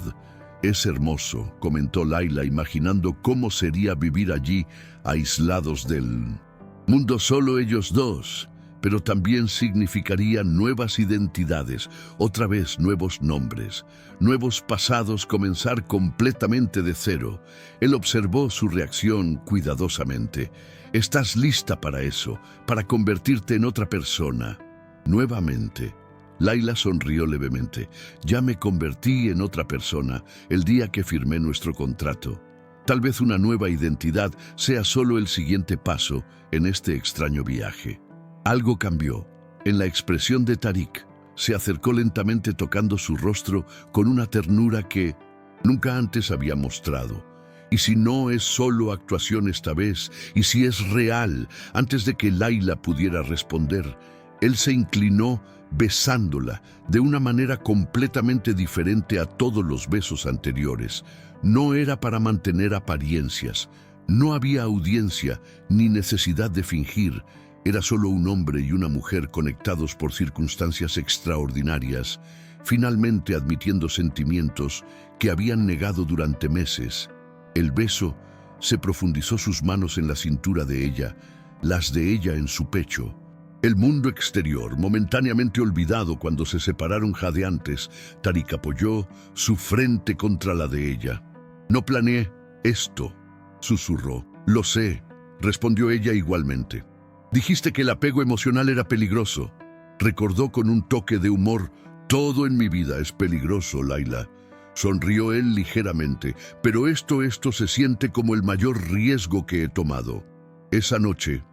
«Es hermoso», comentó Layla, imaginando cómo sería vivir allí, aislados del mundo, solo ellos dos. Pero también significaría nuevas identidades, otra vez nuevos nombres, nuevos pasados, comenzar completamente de cero. Él observó su reacción cuidadosamente. «¿Estás lista para eso, para convertirte en otra persona?» Nuevamente, Layla sonrió levemente. «Ya me convertí en otra persona el día que firmé nuestro contrato. Tal vez una nueva identidad sea solo el siguiente paso en este extraño viaje». Algo cambió en la expresión de Tariq. Se acercó lentamente, tocando su rostro con una ternura que nunca antes había mostrado. «¿Y si no es solo actuación esta vez? ¿Y si es real?» Antes de que Layla pudiera responder, él se inclinó besándola de una manera completamente diferente a todos los besos anteriores. No era para mantener apariencias. No había audiencia ni necesidad de fingir. Era solo un hombre y una mujer conectados por circunstancias extraordinarias, finalmente admitiendo sentimientos que habían negado durante meses. El beso se profundizó, sus manos en la cintura de ella, las de ella en su pecho. El mundo exterior, momentáneamente olvidado cuando se separaron jadeantes, Tariq apoyó su frente contra la de ella. «No planeé esto», susurró. «Lo sé», respondió ella igualmente. «Dijiste que el apego emocional era peligroso», recordó con un toque de humor. «Todo en mi vida es peligroso, Layla». Sonrió él ligeramente. «Pero esto se siente como el mayor riesgo que he tomado». Esa noche,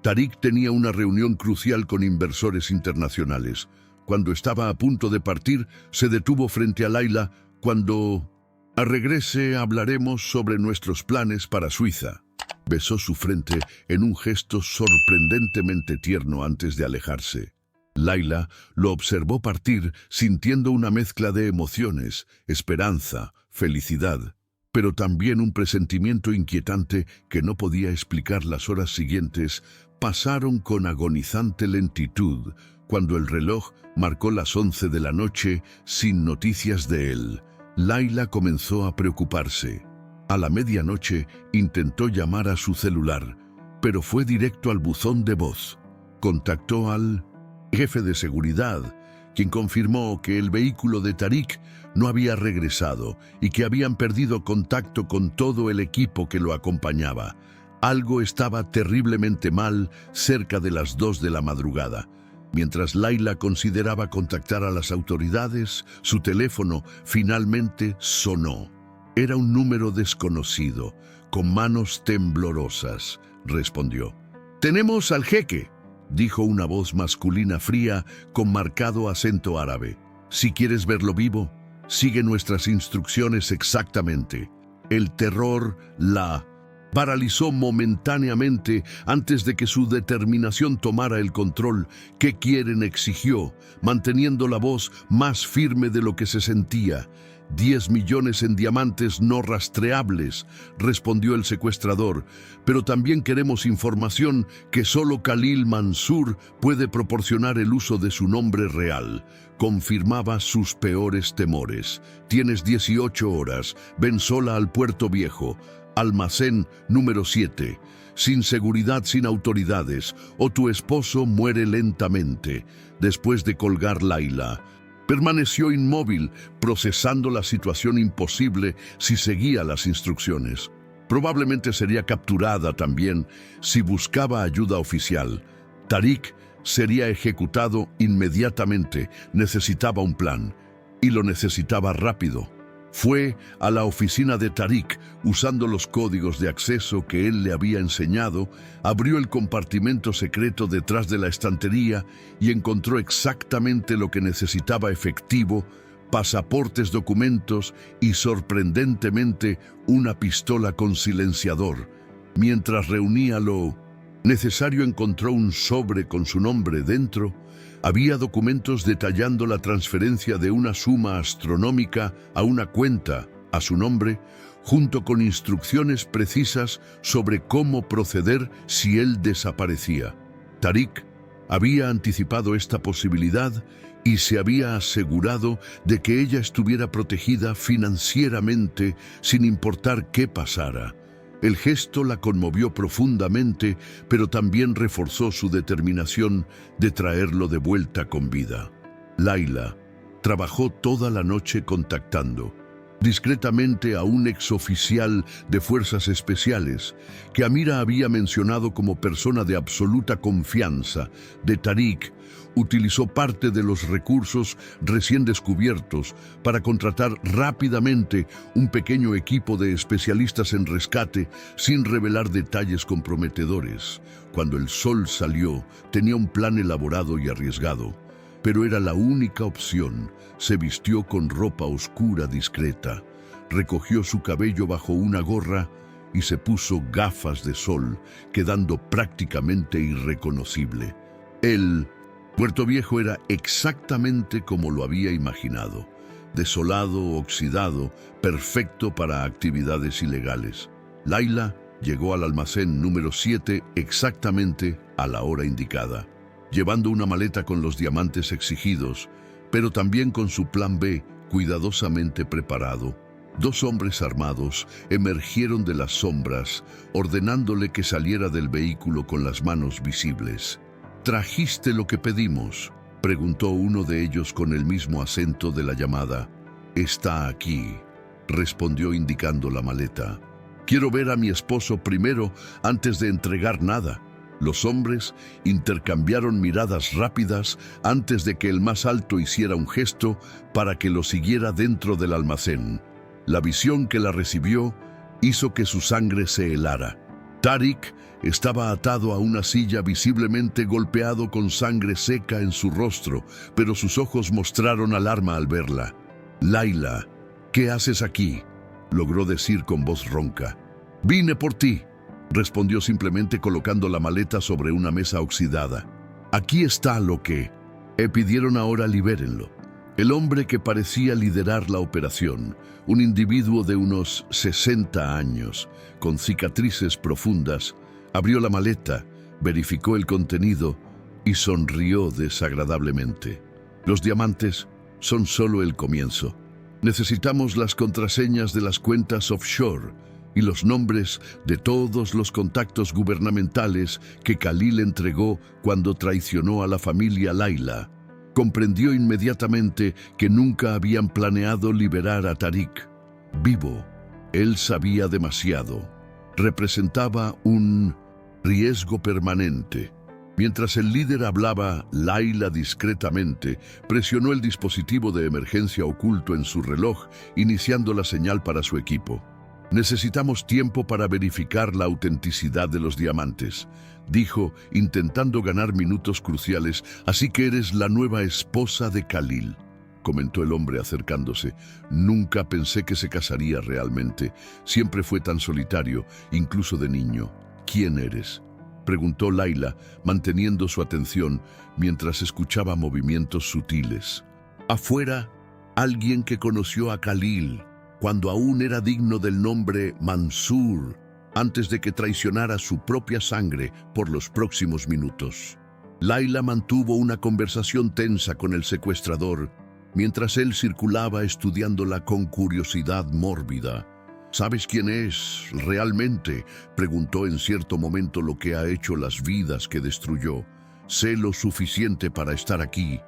Tariq tenía una reunión crucial con inversores internacionales. Cuando estaba a punto de partir, se detuvo frente a Layla. Cuando regrese, hablaremos sobre nuestros planes para Suiza. Besó su frente en un gesto sorprendentemente tierno antes de alejarse. Layla lo observó partir sintiendo una mezcla de emociones, esperanza, felicidad, pero también un presentimiento inquietante que no podía explicar. Las horas siguientes pasaron con agonizante lentitud cuando el reloj marcó las 11 de la noche sin noticias de él. Layla comenzó a preocuparse. A la medianoche intentó llamar a su celular, pero fue directo al buzón de voz. Contactó al jefe de seguridad, quien confirmó que el vehículo de Tariq no había regresado y que habían perdido contacto con todo el equipo que lo acompañaba. Algo estaba terriblemente mal cerca de las 2 de la madrugada. Mientras Layla consideraba contactar a las autoridades, su teléfono finalmente sonó. Era un número desconocido, con manos temblorosas. Respondió. «Tenemos al jeque», dijo una voz masculina fría con marcado acento árabe. «Si quieres verlo vivo, sigue nuestras instrucciones exactamente». El terror la paralizó momentáneamente antes de que su determinación tomara el control. «¿Qué quieren?», exigió, manteniendo la voz más firme de lo que se sentía. «10 millones en diamantes no rastreables», respondió el secuestrador, «pero también queremos información que solo Khalil Mansur puede proporcionar el uso de su nombre real». Confirmaba sus peores temores. «Tienes 18 horas, ven sola al Puerto Viejo, almacén número 7, sin seguridad, sin autoridades, o tu esposo muere lentamente». Después de colgar Layla, permaneció inmóvil, procesando la situación imposible si seguía las instrucciones. Probablemente sería capturada también si buscaba ayuda oficial. Tariq sería ejecutado inmediatamente. Necesitaba un plan, y lo necesitaba rápido. Fue a la oficina de Tariq, usando los códigos de acceso que él le había enseñado, abrió el compartimento secreto detrás de la estantería y encontró exactamente lo que necesitaba: efectivo, pasaportes, documentos y, sorprendentemente, una pistola con silenciador. Mientras reunía lo necesario, encontró un sobre con su nombre dentro. Había documentos detallando la transferencia de una suma astronómica a una cuenta a su nombre, junto con instrucciones precisas sobre cómo proceder si él desaparecía. Tariq había anticipado esta posibilidad y se había asegurado de que ella estuviera protegida financieramente sin importar qué pasara. El gesto la conmovió profundamente, pero también reforzó su determinación de traerlo de vuelta con vida. Layla trabajó toda la noche contactando discretamente a un exoficial de fuerzas especiales que Amira había mencionado como persona de absoluta confianza de Tariq. Utilizó parte de los recursos recién descubiertos para contratar rápidamente un pequeño equipo de especialistas en rescate sin revelar detalles comprometedores. Cuando el sol salió, tenía un plan elaborado y arriesgado, pero era la única opción. Se vistió con ropa oscura discreta, recogió su cabello bajo una gorra y se puso gafas de sol, quedando prácticamente irreconocible. El Puerto Viejo era exactamente como lo había imaginado: desolado, oxidado, perfecto para actividades ilegales. Layla llegó al almacén número 7 exactamente a la hora indicada, llevando una maleta con los diamantes exigidos, pero también con su plan B cuidadosamente preparado. 2 hombres armados emergieron de las sombras, ordenándole que saliera del vehículo con las manos visibles. «¿Trajiste lo que pedimos?», preguntó uno de ellos con el mismo acento de la llamada. «Está aquí», respondió indicando la maleta. «Quiero ver a mi esposo primero antes de entregar nada». Los hombres intercambiaron miradas rápidas antes de que el más alto hiciera un gesto para que lo siguiera dentro del almacén. La visión que la recibió hizo que su sangre se helara. Tariq estaba atado a una silla, visiblemente golpeado con sangre seca en su rostro, pero sus ojos mostraron alarma al verla. «Layla, ¿qué haces aquí?», logró decir con voz ronca. «Vine por ti», respondió simplemente colocando la maleta sobre una mesa oxidada. «Aquí está lo que...» Pidieron ahora libérenlo. El hombre que parecía liderar la operación, un individuo de unos 60 años, con cicatrices profundas, abrió la maleta, verificó el contenido y sonrió desagradablemente. «Los diamantes son solo el comienzo. Necesitamos las contraseñas de las cuentas offshore y los nombres de todos los contactos gubernamentales que Khalil entregó cuando traicionó a la familia Layla». Comprendió inmediatamente que nunca habían planeado liberar a Tariq. Vivo, él sabía demasiado. Representaba un riesgo permanente. Mientras el líder hablaba, Layla discretamente presionó el dispositivo de emergencia oculto en su reloj, iniciando la señal para su equipo. «Necesitamos tiempo para verificar la autenticidad de los diamantes», dijo, intentando ganar minutos cruciales. «Así que eres la nueva esposa de Khalil», comentó el hombre acercándose. «Nunca pensé que se casaría realmente. Siempre fue tan solitario, incluso de niño». «¿Quién eres?», preguntó Layla, manteniendo su atención mientras escuchaba movimientos sutiles. «Afuera, alguien que conoció a Khalil cuando aún era digno del nombre Mansur, antes de que traicionara su propia sangre por los próximos minutos». Layla mantuvo una conversación tensa con el secuestrador, mientras él circulaba estudiándola con curiosidad mórbida. «¿Sabes quién es realmente?», preguntó en cierto momento. «Lo que ha hecho, las vidas que destruyó. Sé lo suficiente para estar aquí»,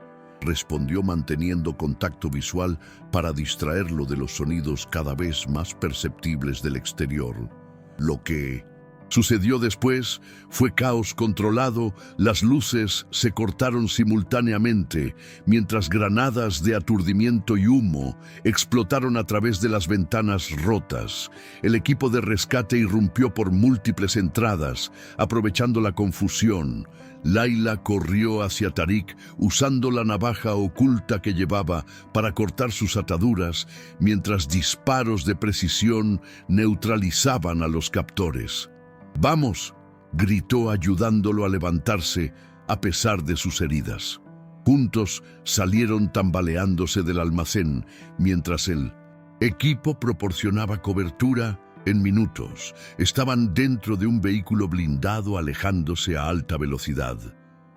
respondió manteniendo contacto visual para distraerlo de los sonidos cada vez más perceptibles del exterior. Lo que sucedió después fue caos controlado. Las luces se cortaron simultáneamente, mientras granadas de aturdimiento y humo explotaron a través de las ventanas rotas. El equipo de rescate irrumpió por múltiples entradas, aprovechando la confusión. Layla corrió hacia Tariq usando la navaja oculta que llevaba para cortar sus ataduras, mientras disparos de precisión neutralizaban a los captores. «Vamos», gritó ayudándolo a levantarse a pesar de sus heridas. Juntos salieron tambaleándose del almacén mientras el equipo proporcionaba cobertura. En minutos, estaban dentro de un vehículo blindado alejándose a alta velocidad.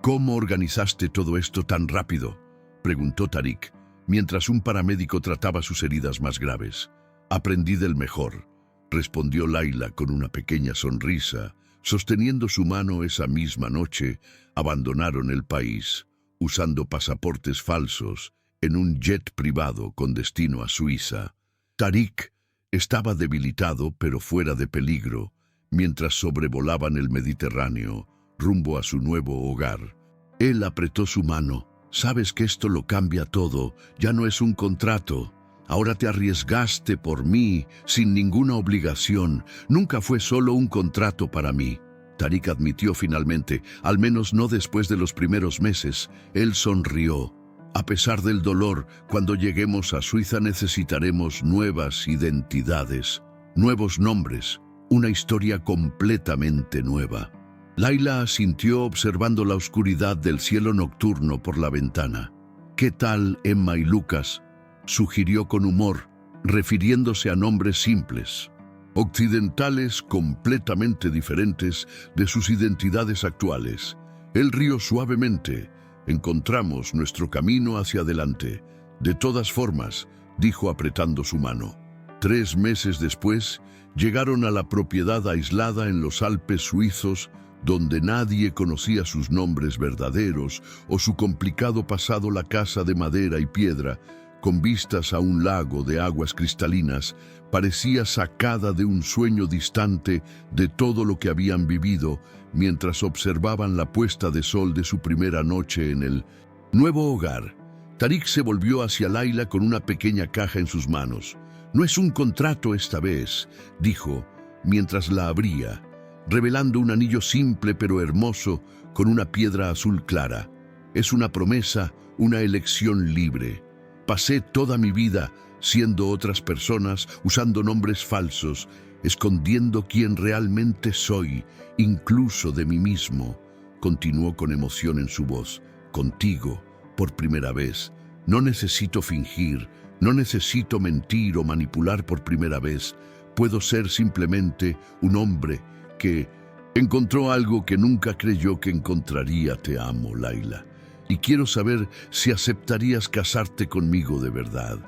«¿Cómo organizaste todo esto tan rápido?», preguntó Tariq, mientras un paramédico trataba sus heridas más graves. «Aprendí del mejor», respondió Layla con una pequeña sonrisa. Sosteniendo su mano esa misma noche, abandonaron el país, usando pasaportes falsos, en un jet privado con destino a Suiza. Tariq estaba debilitado pero fuera de peligro, mientras sobrevolaban el Mediterráneo, rumbo a su nuevo hogar. Él apretó su mano. «Sabes que esto lo cambia todo. Ya no es un contrato. Ahora te arriesgaste por mí, sin ninguna obligación. Nunca fue solo un contrato para mí». Tariq admitió finalmente, al menos no después de los primeros meses. Él sonrió. «A pesar del dolor, cuando lleguemos a Suiza necesitaremos nuevas identidades, nuevos nombres, una historia completamente nueva». Layla asintió observando la oscuridad del cielo nocturno por la ventana. «¿Qué tal Emma y Lucas?», sugirió con humor, refiriéndose a nombres simples, occidentales completamente diferentes de sus identidades actuales. Él rió suavemente. «Encontramos nuestro camino hacia adelante. De todas formas», dijo apretando su mano. 3 meses después, llegaron a la propiedad aislada en los Alpes suizos, donde nadie conocía sus nombres verdaderos o su complicado pasado. La casa de madera y piedra, con vistas a un lago de aguas cristalinas, parecía sacada de un sueño distante de todo lo que habían vivido mientras observaban la puesta de sol de su primera noche en el nuevo hogar. Tariq se volvió hacia Layla con una pequeña caja en sus manos. «No es un contrato esta vez», dijo, mientras la abría. revelando un anillo simple pero hermoso con una piedra azul clara. Es una promesa, una elección libre. Pasé toda mi vida siendo otras personas, usando nombres falsos, escondiendo quién realmente soy, incluso de mí mismo. Continuó con emoción en su voz. Contigo, por primera vez. No necesito fingir, no necesito mentir o manipular por primera vez. Puedo ser simplemente un hombre que encontró algo que nunca creyó que encontraría. Te amo, Layla. Y quiero saber si aceptarías casarte conmigo de verdad.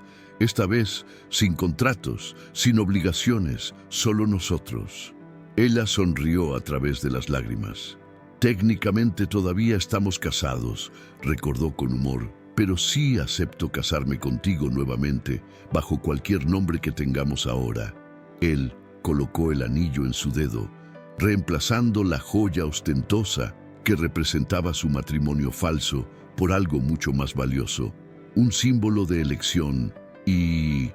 Esta vez, sin contratos, sin obligaciones, solo nosotros. Ella sonrió a través de las lágrimas. Técnicamente todavía estamos casados, recordó con humor, pero sí acepto casarme contigo nuevamente, bajo cualquier nombre que tengamos ahora. Él colocó el anillo en su dedo, reemplazando la joya ostentosa que representaba su matrimonio falso por algo mucho más valioso, un símbolo de elección y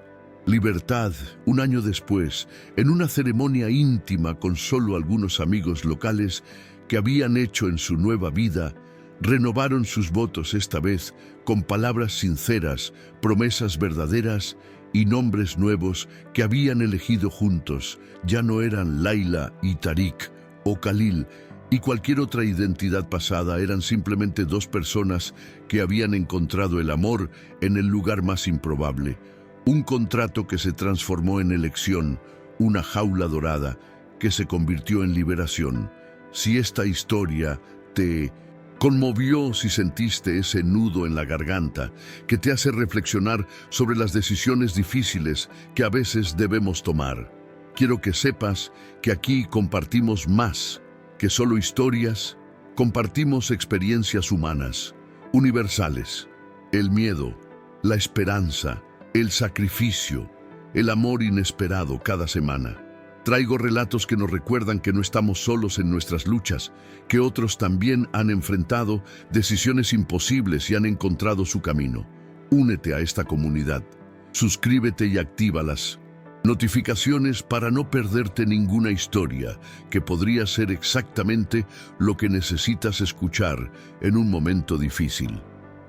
libertad. Un año después, en una ceremonia íntima con solo algunos amigos locales que habían hecho en su nueva vida, renovaron sus votos esta vez con palabras sinceras, promesas verdaderas y nombres nuevos que habían elegido juntos. Ya no eran Layla y Tariq o Khalil y cualquier otra identidad pasada, eran simplemente dos personas que habían encontrado el amor en el lugar más improbable. Un contrato que se transformó en elección, una jaula dorada que se convirtió en liberación. Si esta historia te conmovió, si sentiste ese nudo en la garganta que te hace reflexionar sobre las decisiones difíciles que a veces debemos tomar, quiero que sepas que aquí compartimos más que solo historias, compartimos experiencias humanas, universales. El miedo, la esperanza, el sacrificio, el amor inesperado cada semana. Traigo relatos que nos recuerdan que no estamos solos en nuestras luchas, que otros también han enfrentado decisiones imposibles y han encontrado su camino. Únete a esta comunidad. Suscríbete y activa las notificaciones para no perderte ninguna historia que podría ser exactamente lo que necesitas escuchar en un momento difícil.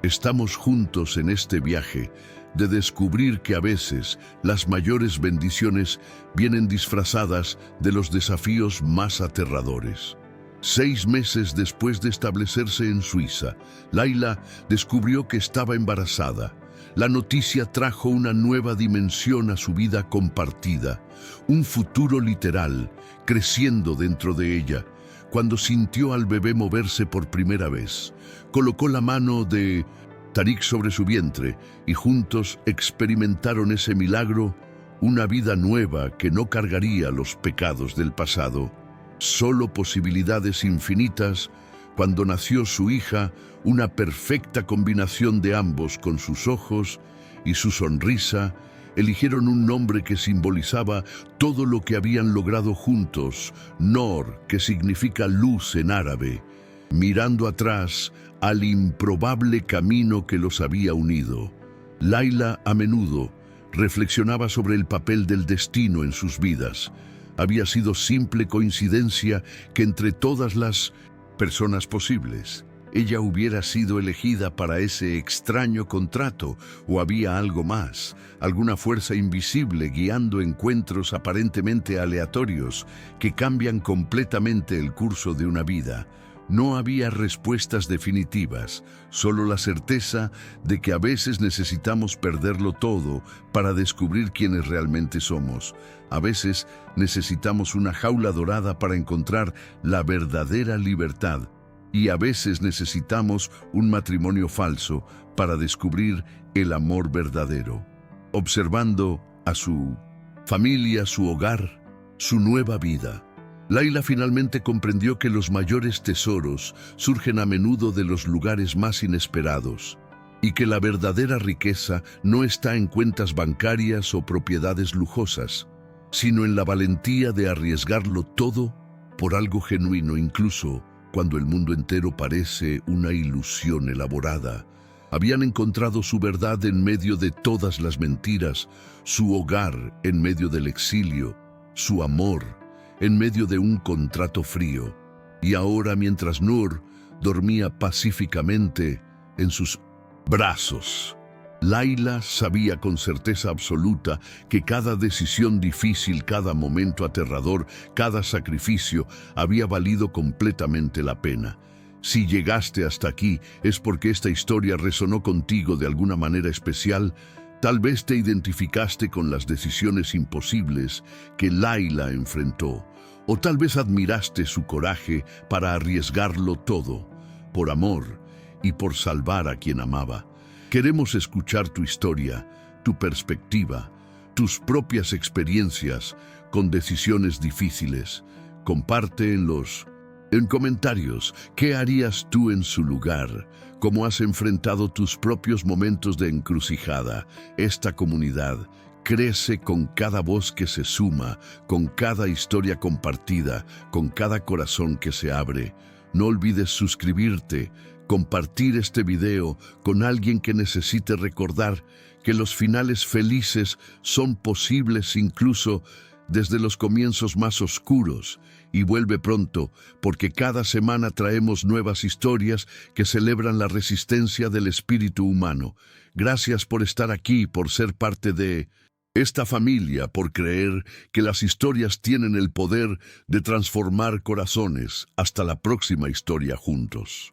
Estamos juntos en este viaje de descubrir que a veces las mayores bendiciones vienen disfrazadas de los desafíos más aterradores. 6 meses después de establecerse en Suiza, Layla descubrió que estaba embarazada. La noticia trajo una nueva dimensión a su vida compartida, un futuro literal, creciendo dentro de ella. Cuando sintió al bebé moverse por primera vez, colocó la mano de Tariq sobre su vientre y juntos experimentaron ese milagro, una vida nueva que no cargaría los pecados del pasado. Solo posibilidades infinitas. Cuando nació su hija, una perfecta combinación de ambos con sus ojos y su sonrisa, eligieron un nombre que simbolizaba todo lo que habían logrado juntos, Noor, que significa luz en árabe, mirando atrás al improbable camino que los había unido. Layla a menudo reflexionaba sobre el papel del destino en sus vidas. Había sido simple coincidencia que entre todas las personas posibles, ella hubiera sido elegida para ese extraño contrato, o había algo más, alguna fuerza invisible guiando encuentros aparentemente aleatorios que cambian completamente el curso de una vida. No había respuestas definitivas, solo la certeza de que a veces necesitamos perderlo todo para descubrir quiénes realmente somos. A veces necesitamos una jaula dorada para encontrar la verdadera libertad. Y a veces necesitamos un matrimonio falso para descubrir el amor verdadero. Observando a su familia, su hogar, su nueva vida, Layla finalmente comprendió que los mayores tesoros surgen a menudo de los lugares más inesperados y que la verdadera riqueza no está en cuentas bancarias o propiedades lujosas, sino en la valentía de arriesgarlo todo por algo genuino, incluso cuando el mundo entero parece una ilusión elaborada. Habían encontrado su verdad en medio de todas las mentiras, su hogar en medio del exilio, su amor en medio de un contrato frío. Y ahora, mientras Nur dormía pacíficamente en sus brazos, Layla sabía con certeza absoluta que cada decisión difícil, cada momento aterrador, cada sacrificio había valido completamente la pena. Si llegaste hasta aquí es porque esta historia resonó contigo de alguna manera especial. Tal vez te identificaste con las decisiones imposibles que Layla enfrentó, o tal vez admiraste su coraje para arriesgarlo todo, por amor y por salvar a quien amaba. Queremos escuchar tu historia, tu perspectiva, tus propias experiencias con decisiones difíciles. Comparte en comentarios qué harías tú en su lugar, cómo has enfrentado tus propios momentos de encrucijada. Esta comunidad crece con cada voz que se suma, con cada historia compartida, con cada corazón que se abre. No olvides suscribirte, compartir este video con alguien que necesite recordar que los finales felices son posibles incluso desde los comienzos más oscuros. Y vuelve pronto, porque cada semana traemos nuevas historias que celebran la resistencia del espíritu humano. Gracias por estar aquí, por ser parte de esta familia, por creer que las historias tienen el poder de transformar corazones. Hasta la próxima historia juntos.